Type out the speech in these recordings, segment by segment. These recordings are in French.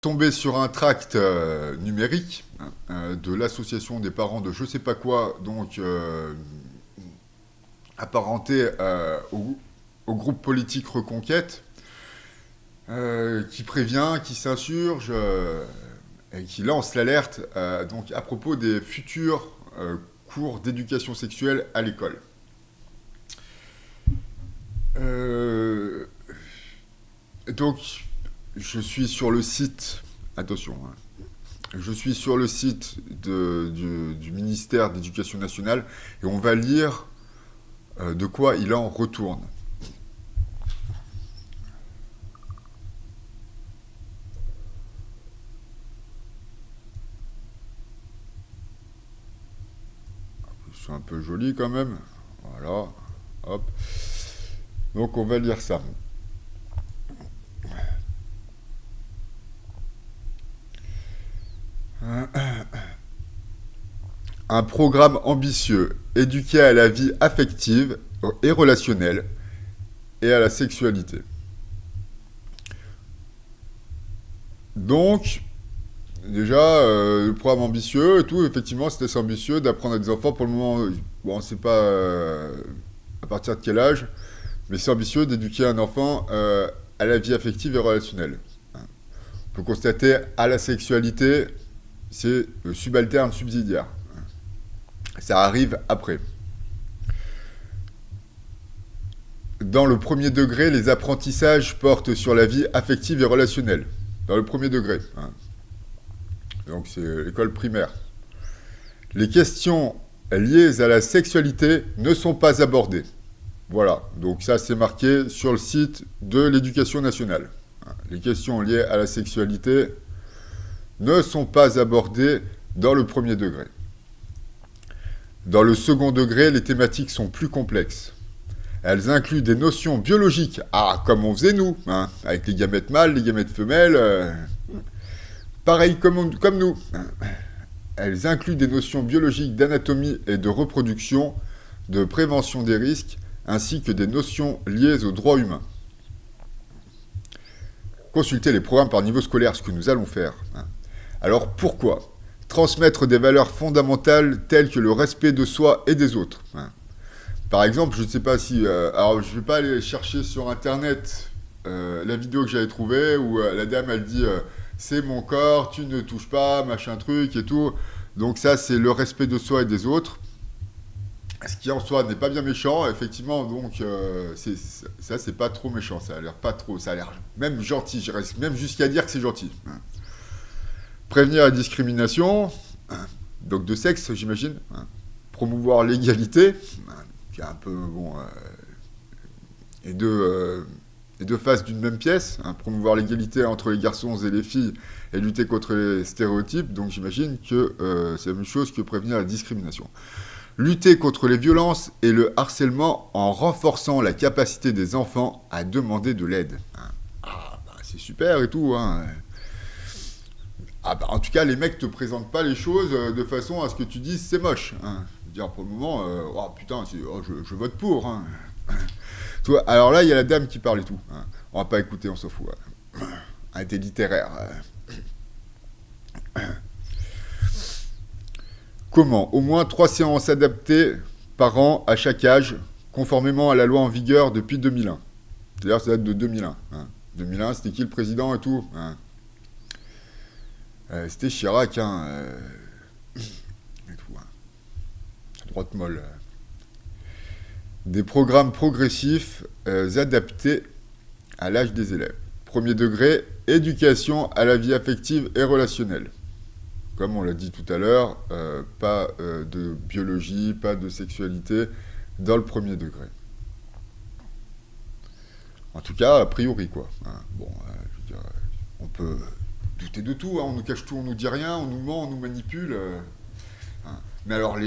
Tombé sur un tract numérique de l'association des parents de je sais pas quoi, donc apparenté au groupe politique Reconquête, qui prévient, qui s'insurge et qui lance l'alerte donc à propos des futurs cours d'éducation sexuelle à l'école. Euh, donc, je suis sur le site, attention, je suis sur le site du ministère d'Éducation nationale et on va lire de quoi il en retourne. C'est un peu joli quand même. Voilà, hop. Donc on va lire ça. Un programme ambitieux, éduqué à la vie affective et relationnelle et à la sexualité. Donc, déjà, le programme ambitieux et tout, effectivement, c'était assez ambitieux d'apprendre à des enfants. Pour le moment, bon, on ne sait pas à partir de quel âge, mais c'est ambitieux d'éduquer un enfant à la vie affective et relationnelle. On peut constater à la sexualité, c'est subalterne, subsidiaire. Ça arrive après. Dans le premier degré, les apprentissages portent sur la vie affective et relationnelle. Dans le premier degré. Donc c'est l'école primaire. Les questions liées à la sexualité ne sont pas abordées. Voilà, donc ça c'est marqué sur le site de l'Éducation nationale. Les questions liées à la sexualité ne sont pas abordées dans le premier degré. Dans le second degré, les thématiques sont plus complexes. Elles incluent des notions biologiques, comme on faisait nous, avec les gamètes mâles, les gamètes femelles, pareil comme nous. Elles incluent des notions biologiques d'anatomie et de reproduction, de prévention des risques, ainsi que des notions liées aux droits humains. Consultez les programmes par niveau scolaire, ce que nous allons faire. Alors pourquoi transmettre des valeurs fondamentales telles que le respect de soi et des autres. Par exemple, je ne sais pas si... alors, je ne vais pas aller chercher sur Internet la vidéo que j'avais trouvée où la dame, elle dit c'est mon corps, tu ne touches pas, machin truc et tout. Donc ça, c'est le respect de soi et des autres. Ce qui en soi n'est pas bien méchant, effectivement, donc ça, c'est pas trop méchant, ça a l'air pas trop, ça a l'air même gentil, je reste même jusqu'à dire que c'est gentil. Prévenir la discrimination, donc de sexe, j'imagine. Promouvoir l'égalité, qui est un peu, bon, et deux faces d'une même pièce. Promouvoir l'égalité entre les garçons et les filles et lutter contre les stéréotypes. Donc j'imagine que c'est la même chose que prévenir la discrimination. Lutter contre les violences et le harcèlement en renforçant la capacité des enfants à demander de l'aide. C'est super et tout, en tout cas, les mecs te présentent pas les choses de façon à ce que tu dises c'est moche. Je veux dire, pour le moment, putain, je vote pour. Tu vois, alors là, il y a la dame qui parle et tout. On va pas écouter, on s'en fout. Elle était littéraire. Comment au moins 3 séances adaptées par an à chaque âge, conformément à la loi en vigueur depuis 2001. C'est-à-dire, ça date de 2001. 2001, c'était qui le président et tout c'était Chirac, et tout, droite molle. Des programmes progressifs adaptés à l'âge des élèves. Premier degré, éducation à la vie affective et relationnelle. Comme on l'a dit tout à l'heure, pas de biologie, pas de sexualité dans le premier degré. En tout cas, a priori, quoi. Bon, je veux dire, on peut douter de tout, on nous cache tout, on nous dit rien, on nous ment, on nous manipule. Mais alors,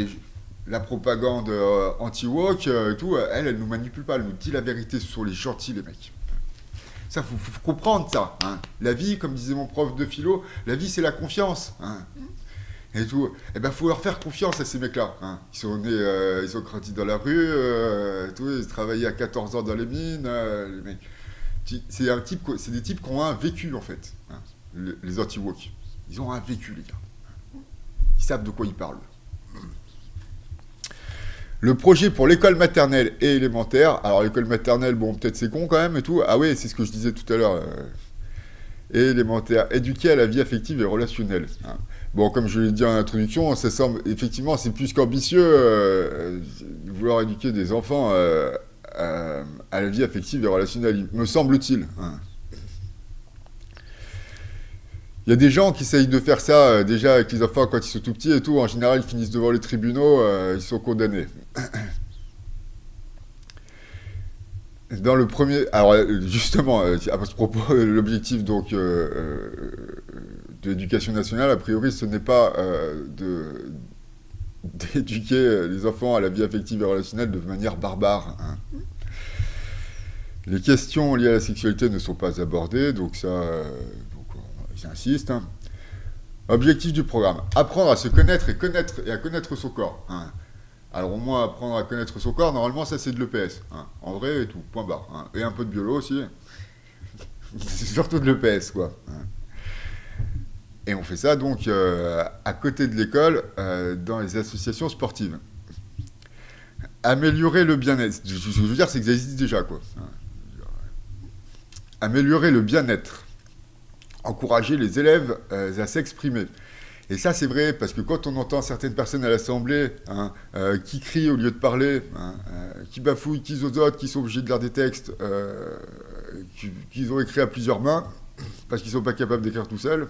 la propagande anti-woke et tout, elle nous manipule pas, elle nous dit la vérité sur les gentils, les mecs. Ça, faut comprendre ça. La vie, comme disait mon prof de philo, la vie, c'est la confiance. Et tout. Et ben, faut leur faire confiance à ces mecs-là. Ils sont nés, ils ont grandi dans la rue, tout, ils travaillaient à 14 ans dans les mines, les mecs. C'est des types qui ont un vécu, en fait. les anti-woke. Ils ont un vécu, les gars. Ils savent de quoi ils parlent. Le projet pour l'école maternelle et élémentaire. Alors, l'école maternelle, bon, peut-être c'est con quand même et tout. Ah oui, c'est ce que je disais tout à l'heure. Et élémentaire, éduquer à la vie affective et relationnelle. Hein. Bon, comme je l'ai dit en introduction, ça semble, effectivement, c'est plus qu'ambitieux de vouloir éduquer des enfants à la vie affective et relationnelle, me semble-t-il. Hein. Il y a des gens qui essayent de faire ça déjà avec les enfants quand ils sont tout petits et tout. En général, ils finissent devant les tribunaux, ils sont condamnés. Dans le premier... Alors, justement, à ce propos, l'objectif donc de l'éducation nationale, a priori, ce n'est pas d'éduquer les enfants à la vie affective et relationnelle de manière barbare. Hein. Les questions liées à la sexualité ne sont pas abordées, donc ça... J'insiste. Hein. Objectif du programme. Apprendre à se connaître et à connaître son corps. Hein. Alors au moins, apprendre à connaître son corps, normalement, ça c'est de l'EPS. Hein. En vrai et tout, point barre. Hein. Et un peu de biolo aussi. C'est surtout de l'EPS, quoi. Hein. Et on fait ça, donc, à côté de l'école, dans les associations sportives. Améliorer le bien-être. Je veux dire, c'est que ça existe déjà, quoi. Hein. Améliorer le bien-être. Encourager les élèves à s'exprimer. Et ça, c'est vrai, parce que quand on entend certaines personnes à l'Assemblée hein, qui crient au lieu de parler, hein, qui bafouillent, qui zozotent, qui sont obligés de lire des textes qu'ils ont écrits à plusieurs mains, parce qu'ils ne sont pas capables d'écrire tout seuls,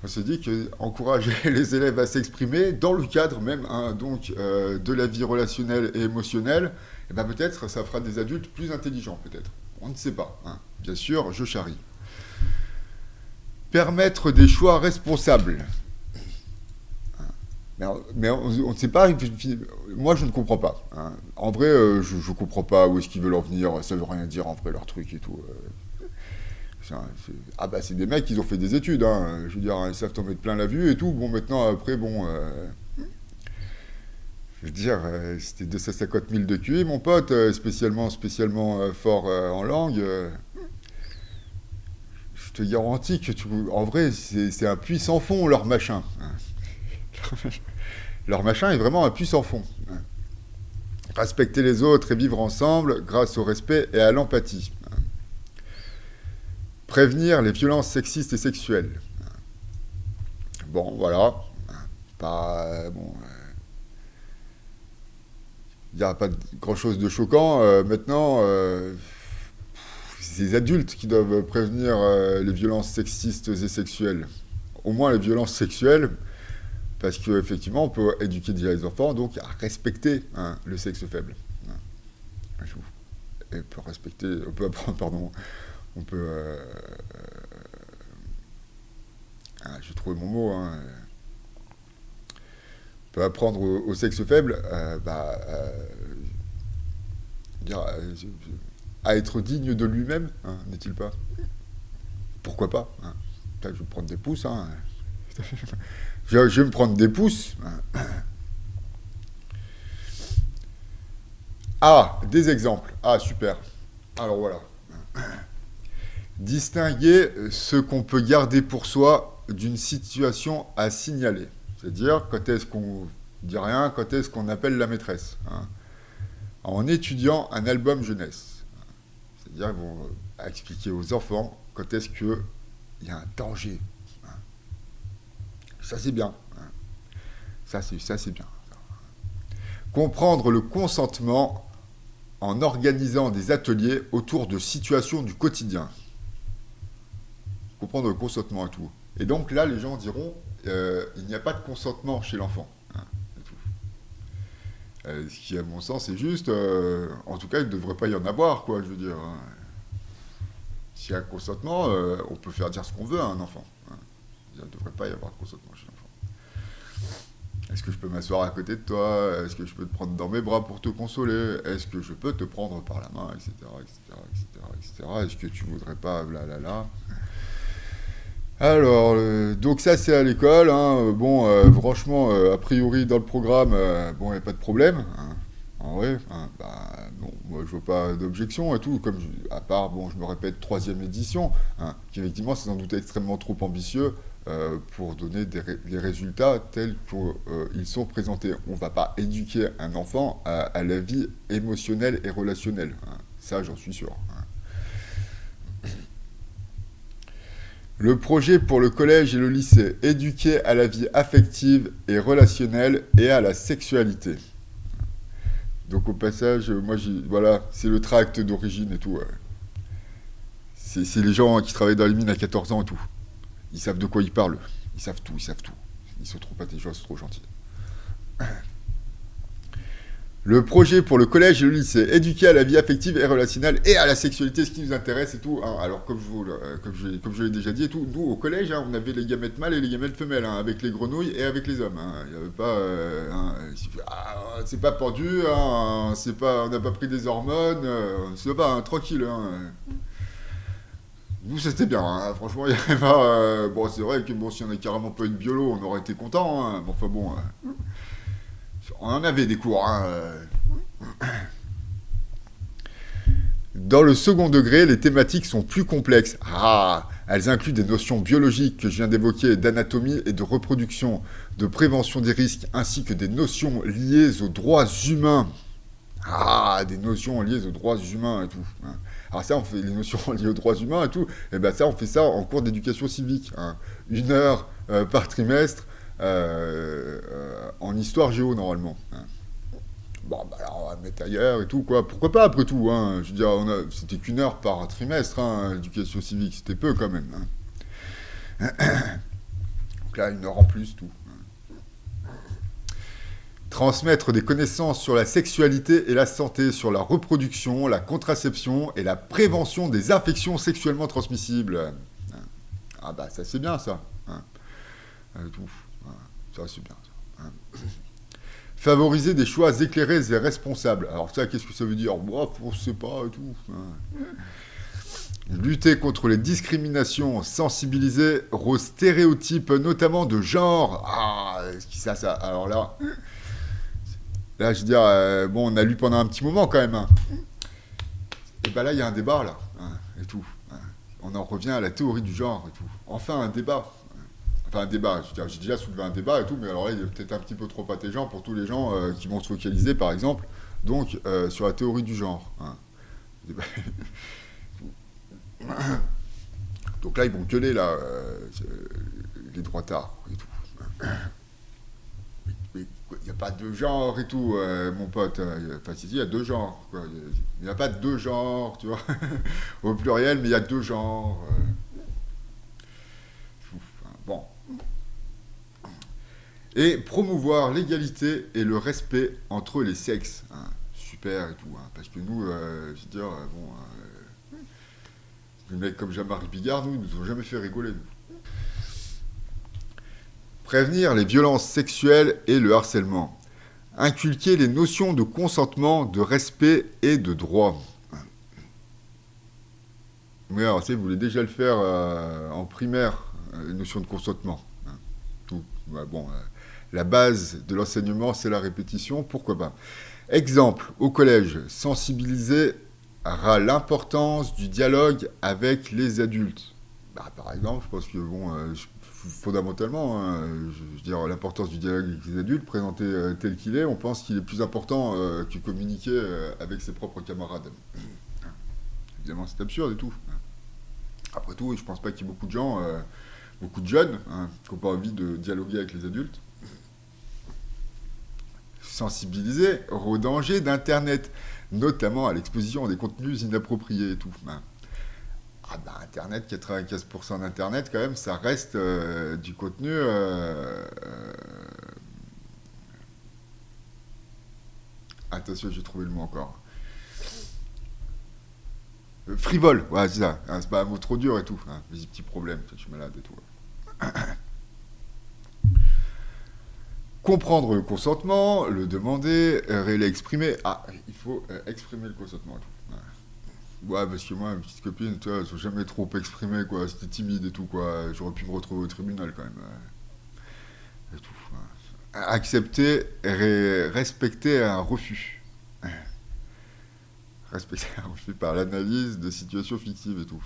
on se dit qu'encourager les élèves à s'exprimer, dans le cadre même hein, donc, de la vie relationnelle et émotionnelle, et ben peut-être ça fera des adultes plus intelligents, peut-être. On ne sait pas. Hein. Bien sûr, je charrie. Permettre des choix responsables. Mais on ne sait pas. Moi, je ne comprends pas. Hein. En vrai, je ne comprends pas où est-ce qu'ils veulent en venir. Ça ne veut rien dire, en vrai, leur truc et tout. Ah bah, c'est des mecs qui ont fait des études. Hein. Je veux dire, ils savent t'en mettre plein la vue et tout. Bon, maintenant, après, bon... je veux dire, c'était 250 000 de QI, mon pote, spécialement fort en langue... Je te garantis que, en vrai, c'est un puits sans fond, leur machin. Leur machin est vraiment un puits sans fond. Respecter les autres et vivre ensemble grâce au respect et à l'empathie. Prévenir les violences sexistes et sexuelles. Bon, voilà. Pas... bon... Il n'y a pas grand-chose de choquant. Maintenant... c'est les adultes qui doivent prévenir les violences sexistes et sexuelles. Au moins les violences sexuelles, parce qu'effectivement, on peut éduquer déjà les enfants donc à respecter hein, le sexe faible. Et peut respecter, on peut apprendre, pardon, on peut... j'ai trouvé mon mot. Hein, on peut apprendre au sexe faible, à être digne de lui-même, hein, n'est-il pas? Pourquoi pas hein. Je vais me prendre des pouces. Hein. Je vais me prendre des pouces. Ah, des exemples. Ah, super. Alors voilà. Distinguer ce qu'on peut garder pour soi d'une situation à signaler. C'est-à-dire, quand est-ce qu'on dit rien, quand est-ce qu'on appelle la maîtresse. Hein. En étudiant un album jeunesse. C'est-à-dire qu'ils vont expliquer aux enfants quand est-ce qu'il y a un danger. Hein. Ça, c'est bien. Hein. Ça, c'est bien. Comprendre le consentement en organisant des ateliers autour de situations du quotidien. Comprendre le consentement et tout. Et donc là, les gens diront, il n'y a pas de consentement chez l'enfant. Hein, ce qui, à mon sens, est juste. En tout cas, il ne devrait pas y en avoir, quoi, je veux dire. Hein. S'il y a un consentement, on peut faire dire ce qu'on veut à un enfant. Hein. Il ne devrait pas y avoir de consentement chez l'enfant. Est-ce que je peux m'asseoir à côté de toi? Est-ce que je peux te prendre dans mes bras pour te consoler? Est-ce que je peux te prendre par la main, etc., etc., etc., etc. Est-ce que tu voudrais pas, blablabla. Alors, donc ça c'est à l'école. Hein. Bon, franchement, a priori dans le programme, bon, il n'y a pas de problème. Hein. En vrai, hein, bon, moi je vois pas d'objection et tout, à part, bon, je me répète, troisième édition, hein, qui effectivement c'est sans doute extrêmement trop ambitieux pour donner les résultats tels qu'ils sont présentés. On va pas éduquer un enfant à la vie émotionnelle et relationnelle, hein. Ça j'en suis sûr, hein. Le projet pour le collège et le lycée, éduquer à la vie affective et relationnelle et à la sexualité. Donc au passage, voilà, c'est le tract d'origine et tout. Ouais. C'est les gens qui travaillent dans les mines à 14 ans et tout. Ils savent de quoi ils parlent. Ils savent tout, ils savent tout. Ils sont trop intelligents, ils sont trop gentils. Le projet pour le collège et le lycée, éduquer à la vie affective et relationnelle et à la sexualité, ce qui nous intéresse et tout. Hein. Alors, comme je l'ai déjà dit et tout, nous, au collège, hein, on avait les gamètes mâles et les gamètes femelles, hein, avec les grenouilles et avec les hommes. Hein. Il n'y avait pas... c'est pas pendu, hein, on n'a pas pris des hormones, c'est pas, hein, tranquille. Hein. Nous, c'était bien, hein. Franchement, il n'y avait pas... bon, c'est vrai que bon, si on n'a carrément pas eu de biolo, on aurait été content. Hein. Bon, enfin bon... on en avait des cours, hein. Dans le second degré, les thématiques sont plus complexes. Elles incluent des notions biologiques que je viens d'évoquer, d'anatomie et de reproduction, de prévention des risques, ainsi que des notions liées aux droits humains. Des notions liées aux droits humains et tout. Alors ça, on fait les notions liées aux droits humains et tout. Et ben ça, on fait ça en cours d'éducation civique. 1 heure par trimestre en histoire géo, normalement. Bon, alors on va mettre ailleurs et tout, quoi. Pourquoi pas, après tout, hein. Je veux dire, c'était qu'1 heure par trimestre, hein, l'éducation civique. C'était peu, quand même. Hein. Donc là, 1 heure en plus, tout. Transmettre des connaissances sur la sexualité et la santé, sur la reproduction, la contraception et la prévention des infections sexuellement transmissibles. Ça, c'est bien, ça. Tout. Ça, c'est bien, ça. Favoriser des choix éclairés et responsables. Alors ça, qu'est-ce que ça veut dire? Moi, on ne sait pas et tout. Lutter contre les discriminations, sensibiliser aux stéréotypes, notamment de genre. Ça. Alors là, je veux dire, bon, on a lu pendant un petit moment quand même. Hein. Et ben là, il y a un débat, là, et tout. On en revient à la théorie du genre et tout. Enfin, un débat. Enfin, un débat, j'ai déjà soulevé un débat et tout, mais alors là, il est peut-être un petit peu trop intelligent pour tous les gens qui vont se focaliser, par exemple, donc, sur la théorie du genre. Hein. Donc là, ils vont gueuler, là, les droitards et tout. Mais il n'y a pas de genre et tout, mon pote. Enfin, si, il y a 2 genres. Il n'y a pas 2 genres, tu vois. Au pluriel, mais il y a 2 genres. Bon. Et promouvoir l'égalité et le respect entre les sexes. Hein. Super et tout. Hein. Parce que nous, je veux dire, les mecs comme Jean-Marie Bigard, nous ont jamais fait rigoler. Nous. Prévenir les violences sexuelles et le harcèlement. Inculquer les notions de consentement, de respect et de droit. Oui, alors, vous voulez déjà le faire en primaire, les notions de consentement. Hein. Tout. Ouais, bon... La base de l'enseignement, c'est la répétition, pourquoi pas. Exemple, au collège, sensibiliser à l'importance du dialogue avec les adultes. Par exemple, je pense que, fondamentalement, hein, je veux dire, l'importance du dialogue avec les adultes, présenté tel qu'il est, on pense qu'il est plus important que communiquer avec ses propres camarades. Évidemment, c'est absurde et tout. Après tout, je pense pas qu'il y ait beaucoup de gens, beaucoup de jeunes, qui n'ont pas envie de dialoguer avec les adultes. Sensibiliser au danger d'Internet, notamment à l'exposition des contenus inappropriés et tout. Internet, 95% d'Internet, quand même, ça reste du contenu... Attention, j'ai trouvé le mot encore. Frivole, ouais, c'est ça. C'est pas un mot trop dur et tout. Des petits problèmes, je suis malade et tout. Comprendre le consentement, le demander, l'exprimer. Il faut exprimer le consentement. Ouais, parce que moi, mes petites copines, tu vois, elles sont jamais trop exprimées, quoi. C'était timide et tout, quoi. J'aurais pu me retrouver au tribunal, quand même. Et tout. Accepter et respecter un refus. respecter par l'analyse de situations fictives et tout.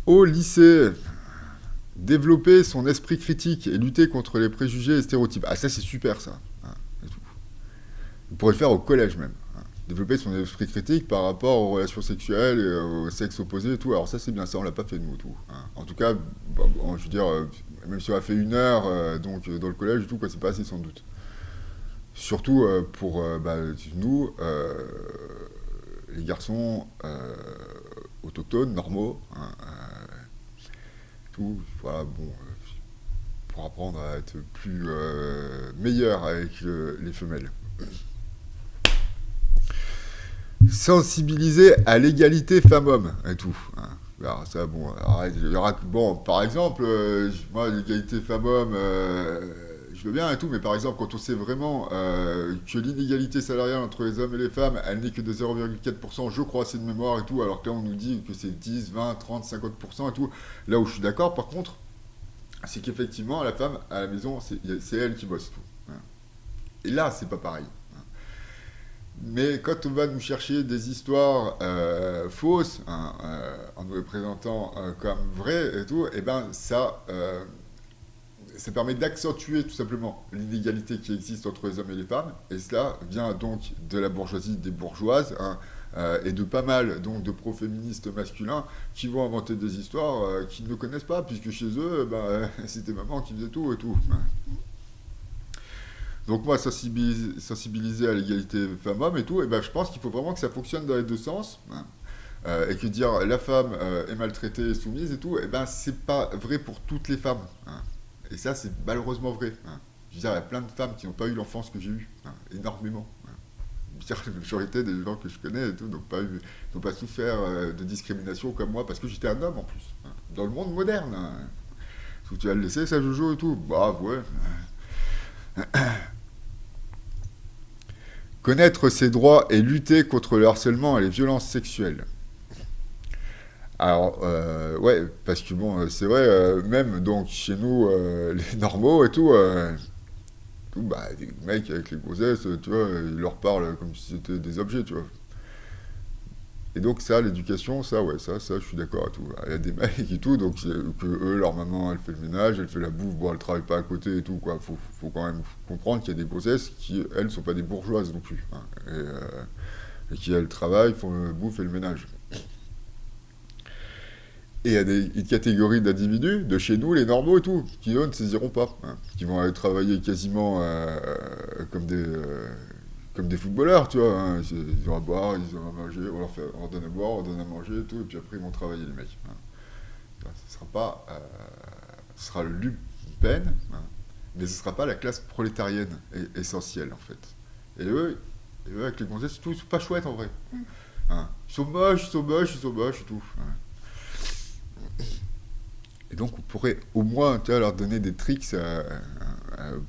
Au lycée, développer son esprit critique et lutter contre les préjugés et stéréotypes. Ah, ça, c'est super, ça. Et tout. On pourrait le faire au collège, même. Développer son esprit critique par rapport aux relations sexuelles et au sexe opposé et tout. Alors ça, c'est bien, ça, on l'a pas fait, nous, tout. En tout cas, bon, je veux dire, même si on a fait 1 heure donc, dans le collège et tout, quoi, c'est pas assez, sans doute. Surtout pour nous, les garçons autochtones, normaux, tout, voilà, bon, pour apprendre à être plus meilleur avec les femelles. Sensibiliser à l'égalité femmes-hommes et tout. Alors ça, bon, bon, par exemple, moi, l'égalité femmes-hommes, je veux bien et tout, mais par exemple, quand on sait vraiment que l'inégalité salariale entre les hommes et les femmes, elle n'est que de 0,4%, je crois, c'est de mémoire et tout, alors que là, on nous dit que c'est 10, 20, 30, 50% et tout. Là où je suis d'accord, par contre, c'est qu'effectivement, la femme, à la maison, c'est elle qui bosse tout. Et là, c'est pas pareil. Mais quand on va nous chercher des histoires fausses, en nous les présentant comme vraies et tout, et ben ça permet d'accentuer tout simplement l'inégalité qui existe entre les hommes et les femmes. Et cela vient donc de la bourgeoisie, des bourgeoises, et de pas mal donc de pro-féministes masculins qui vont inventer des histoires qu'ils ne connaissent pas, puisque chez eux, c'était maman qui faisait tout et tout. Donc moi, sensibiliser à l'égalité femmes-hommes et tout, et je pense qu'il faut vraiment que ça fonctionne dans les deux sens. Et que dire la femme est maltraitée et soumise et tout, c'est pas vrai pour toutes les femmes. Et ça, c'est malheureusement vrai. Je veux dire, il y a plein de femmes qui n'ont pas eu l'enfance que j'ai eue, énormément. Je veux dire, la majorité des gens que je connais et tout n'ont pas souffert de discrimination comme moi, parce que j'étais un homme en plus. Dans le monde moderne. Si tu vas le laisser, ça joue et tout. Bah ouais. Connaître ses droits et lutter contre le harcèlement et les violences sexuelles. Alors, ouais, parce que bon, c'est vrai, même donc chez nous, les normaux et tout, les mecs avec les grossesses, tu vois, ils leur parlent comme si c'était des objets, tu vois. Et donc ça, l'éducation, ça, ouais, ça, je suis d'accord et tout. Il y a des mecs et tout, donc que eux, leur maman, elle fait le ménage, elle fait la bouffe, bon, elle travaille pas à côté et tout, quoi. Faut quand même comprendre qu'il y a des grossesses qui, elles, sont pas des bourgeoises non plus. Et qui, elles, travaillent, font la bouffe et le ménage. Et il y a une catégorie d'individus, de chez nous, les normaux et tout, qui, eux, ne saisiront pas. Qui vont aller travailler quasiment comme des footballeurs, tu vois. Ils ont à boire, ils ont à manger, on leur donne à boire, on leur donne à manger et tout, et puis après, ils vont travailler, les mecs. Ce sera pas... ce sera le lumpen, mais ce sera pas la classe prolétarienne essentielle, en fait. Et eux avec les gonzesses, tout, c'est pas chouette, en vrai. Ils sont moches et tout. Et donc, on pourrait au moins leur donner des tricks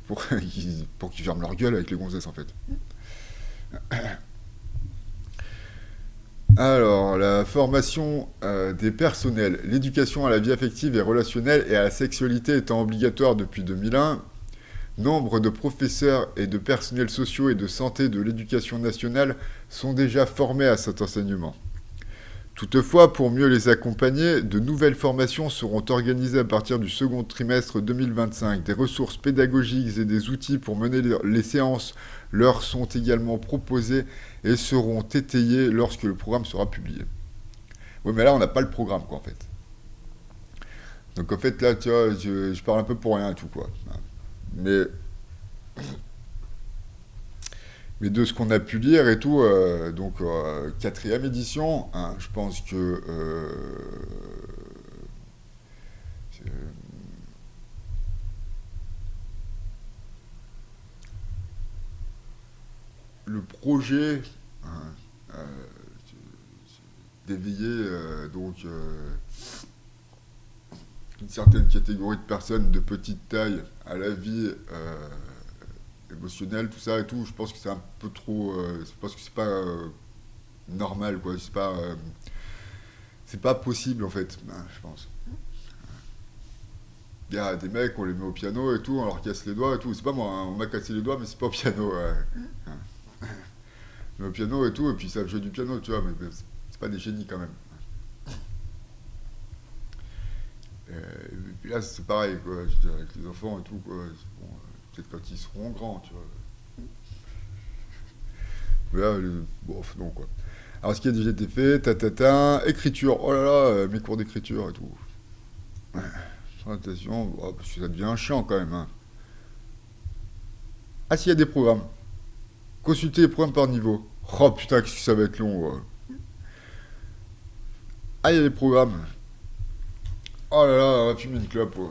pour qu'ils ferment leur gueule avec les gonzesses, en fait. Alors, la formation des personnels. L'éducation à la vie affective et relationnelle et à la sexualité étant obligatoire depuis 2001, nombre de professeurs et de personnels sociaux et de santé de l'éducation nationale sont déjà formés à cet enseignement. Toutefois, pour mieux les accompagner, de nouvelles formations seront organisées à partir du second trimestre 2025. Des ressources pédagogiques et des outils pour mener les séances leur sont également proposés et seront étayés lorsque le programme sera publié. Oui, mais là, on n'a pas le programme, quoi, en fait. Donc, en fait, là, tu vois, je parle un peu pour rien, tout, quoi. Mais de ce qu'on a pu lire et tout, donc 4e édition, je pense que le projet d'éveiller donc une certaine catégorie de personnes de petite taille à la vie émotionnelle, tout ça et tout, je pense que c'est un peu trop... je pense que c'est pas normal, quoi. C'est pas possible, en fait, je pense. Il y a des mecs, on les met au piano et tout, on leur casse les doigts et tout. C'est pas moi, on m'a cassé les doigts, mais c'est pas au piano. au piano et tout, et puis ils savent jouer du piano, tu vois, mais c'est pas des génies quand même. Et puis là, c'est pareil, quoi, je veux dire, avec les enfants et tout, quoi. Bon, peut-être quand ils seront grands, tu vois. Mais là, bon, non, quoi. Alors, ce qui a déjà été fait, écriture, oh là là, mes cours d'écriture et tout. Présentation, oh, parce que ça devient chiant quand même, hein. Ah, s'il y a des programmes. Consulter les programmes par niveau. Oh putain, qu'est-ce que ça va être long, ouais. Ah, il y a des programmes. Oh là là, on va fumer une clope, ouais.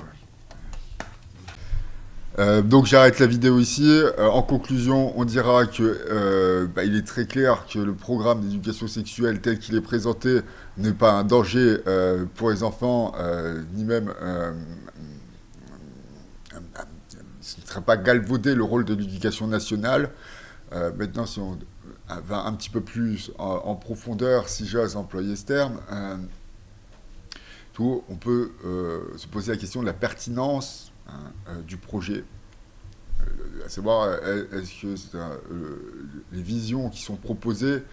Donc j'arrête la vidéo ici. En conclusion, on dira que il est très clair que le programme d'éducation sexuelle tel qu'il est présenté n'est pas un danger pour les enfants, ni même ce ne serait pas galvauder le rôle de l'éducation nationale. Maintenant, si on va un petit peu plus en profondeur, si j'ose employer ce terme, on peut se poser la question de la pertinence du projet. À savoir, est-ce que les visions qui sont proposées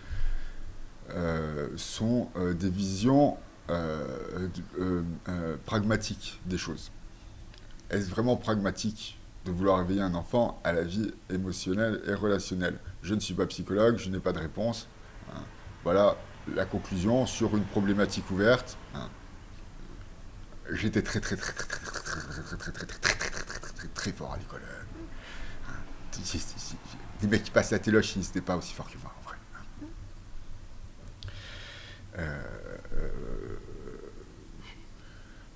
sont des visions pragmatiques des choses. Est-ce vraiment pragmatique de vouloir éveiller un enfant à la vie émotionnelle et relationnelle? Je ne suis pas psychologue, je n'ai pas de réponse. Hein. Voilà la conclusion sur une problématique ouverte. Hein. J'étais très fort à l'école. Les mecs qui passent la téloche, ils n'étaient pas aussi forts que moi, en vrai.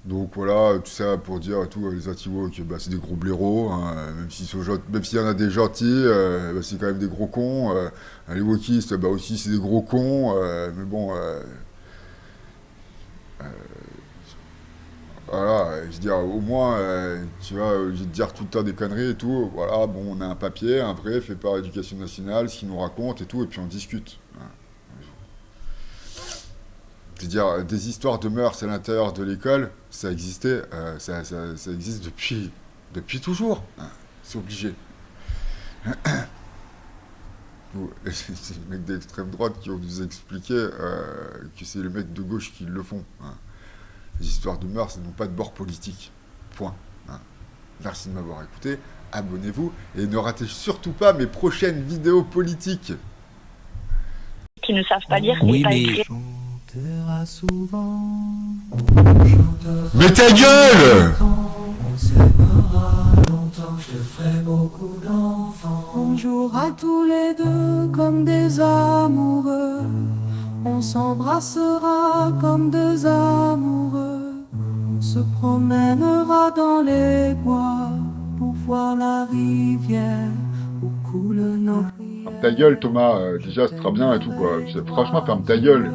Donc voilà, tout ça pour dire tout les anti-woke, c'est des gros blaireaux, hein, même s'il y en a des gentils, c'est quand même des gros cons. Les wokistes, aussi c'est des gros cons, mais bon, voilà, je veux dire, au moins, tu vois, au lieu de dire tout le temps des conneries et tout, voilà, bon, on a un papier, un vrai, fait par l'éducation nationale, ce qu'ils nous racontent et tout, et puis on discute. Voilà. Je veux dire, des histoires de mœurs à l'intérieur de l'école, ça existait, ça existe depuis toujours. Hein, c'est obligé. C'est les mecs d'extrême droite qui ont nous expliqué que c'est les mecs de gauche qui le font. Hein. Les histoires de mœurs, n'ont pas de bord politique. Point. Hein. Merci de m'avoir écouté. Abonnez-vous et ne ratez surtout pas mes prochaines vidéos politiques. Qui ne savent pas lire et pas écrire. Mais ta gueule! On jouera tous les deux comme des amoureux. On s'embrassera comme deux amoureux. On se promènera dans les bois pour voir la rivière où coulent nos rivières. Ferme ta gueule, Thomas. Déjà, c'est très bien et tout, quoi. Franchement, ferme ta gueule.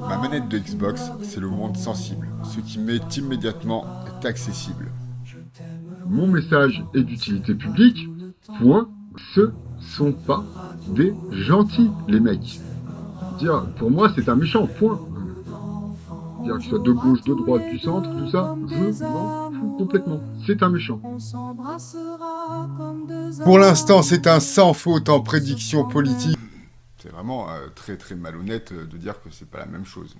Ma manette de Xbox, c'est le monde sensible. Ce qui m'est immédiatement est accessible. Mon message est d'utilité publique. Point. Ce sont pas des gentils, les mecs. Dire, pour moi, c'est un méchant. Point. Dire que ce soit de gauche, de droite, du centre, tout ça, je m'en fous complètement. C'est un méchant. Pour l'instant, c'est un sans faute en prédiction politique. C'est vraiment très très malhonnête de dire que c'est pas la même chose.